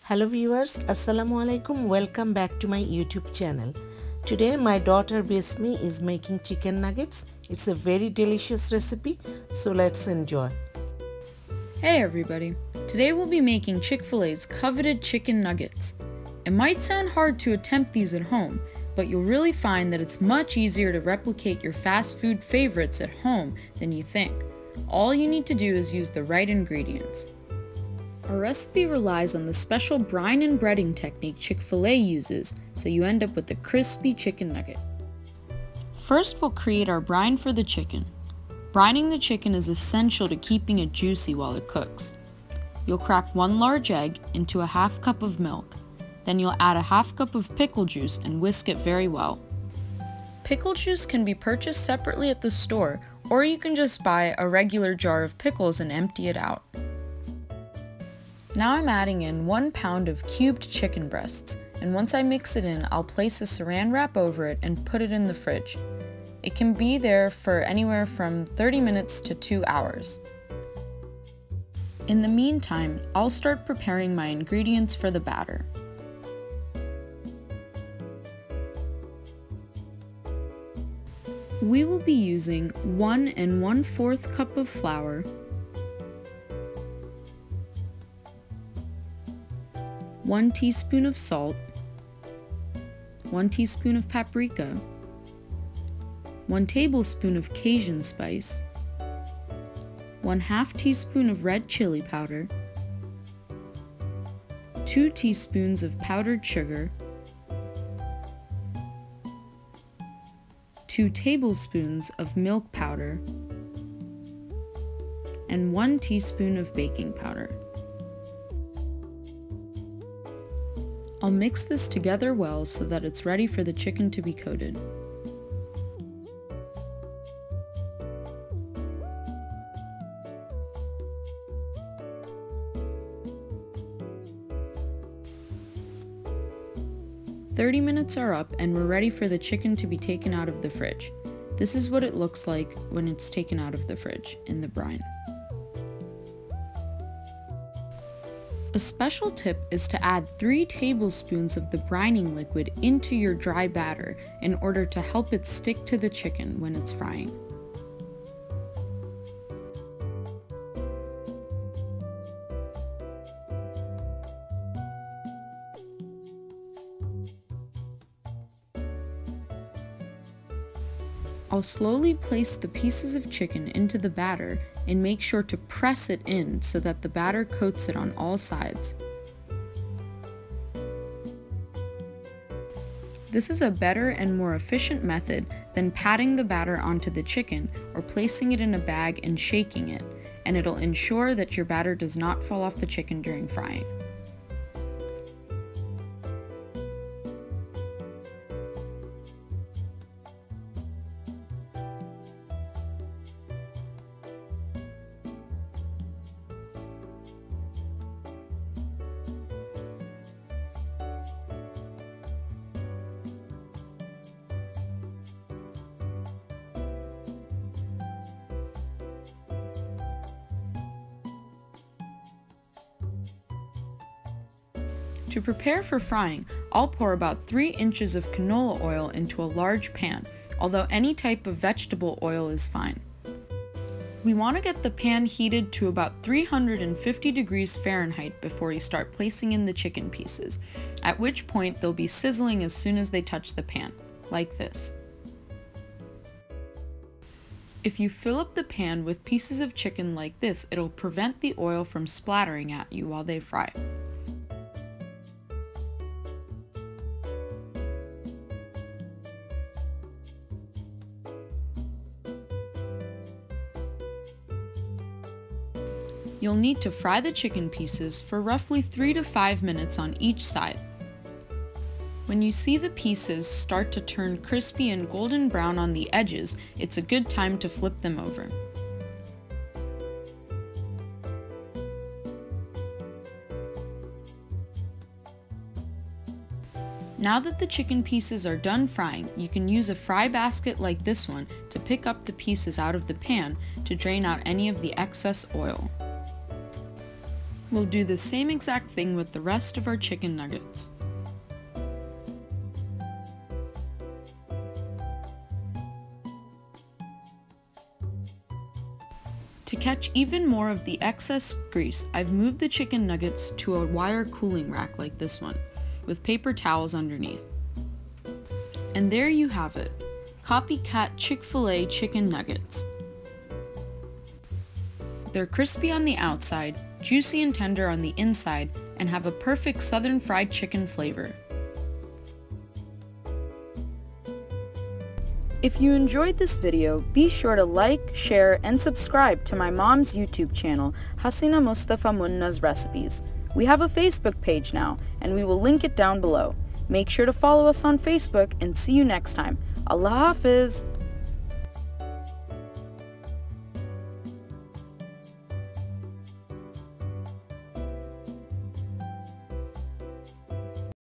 Hello viewers, Assalamu alaikum. Welcome back to my YouTube channel. Today my daughter Besmi is making chicken nuggets. It's a very delicious recipe, so let's enjoy. Hey everybody, today we'll be making Chick-fil-A's coveted chicken nuggets. It might sound hard to attempt these at home, but you'll really find that it's much easier to replicate your fast food favorites at home than you think. All you need to do is use the right ingredients. Our recipe relies on the special brine and breading technique Chick-fil-A uses, so you end up with a crispy chicken nugget. First, we'll create our brine for the chicken. Brining the chicken is essential to keeping it juicy while it cooks. You'll crack 1 large egg into a half cup of milk. Then you'll add a half cup of pickle juice and whisk it very well. Pickle juice can be purchased separately at the store, or you can just buy a regular jar of pickles and empty it out. Now I'm adding in 1 pound of cubed chicken breasts, and once I mix it in, I'll place a saran wrap over it and put it in the fridge. It can be there for anywhere from 30 minutes to 2 hours. In the meantime, I'll start preparing my ingredients for the batter. We will be using 1 1/4 cup of flour, 1 teaspoon of salt, 1 teaspoon of paprika, 1 tablespoon of cajun spice, 1/2 teaspoon of red chili powder, 2 teaspoons of powdered sugar, 2 tablespoons of milk powder, and 1 teaspoon of baking powder. I'll mix this together well so that it's ready for the chicken to be coated. "30 minutes are up and we're ready for the chicken to be taken out of the fridge. This is what it looks like when it's taken out of the fridge in the brine. A special tip is to add 3 tablespoons of the brining liquid into your dry batter in order to help it stick to the chicken when it's frying. I'll slowly place the pieces of chicken into the batter and make sure to press it in so that the batter coats it on all sides. This is a better and more efficient method than patting the batter onto the chicken or placing it in a bag and shaking it, and it'll ensure that your batter does not fall off the chicken during frying. To prepare for frying, I'll pour about 3 inches of canola oil into a large pan, although any type of vegetable oil is fine. We want to get the pan heated to about 350 degrees Fahrenheit before you start placing in the chicken pieces, at which point they'll be sizzling as soon as they touch the pan, like this. If you fill up the pan with pieces of chicken like this, it'll prevent the oil from splattering at you while they fry. You'll need to fry the chicken pieces for roughly 3 to 5 minutes on each side. When you see the pieces start to turn crispy and golden brown on the edges, it's a good time to flip them over. Now that the chicken pieces are done frying, you can use a fry basket like this one to pick up the pieces out of the pan to drain out any of the excess oil. we'll do the same exact thing with the rest of our chicken nuggets. To catch even more of the excess grease, I've moved the chicken nuggets to a wire cooling rack like this one, with paper towels underneath. And there you have it, Copycat Chick-fil-A chicken nuggets. They're crispy on the outside, juicy and tender on the inside, and have a perfect southern fried chicken flavor. If you enjoyed this video, be sure to like, share, and subscribe to my mom's YouTube channel, Hasina Mustafa Munna's Recipes. We have a Facebook page now, and we will link it down below. Make sure to follow us on Facebook, and see you next time. Allah Hafiz!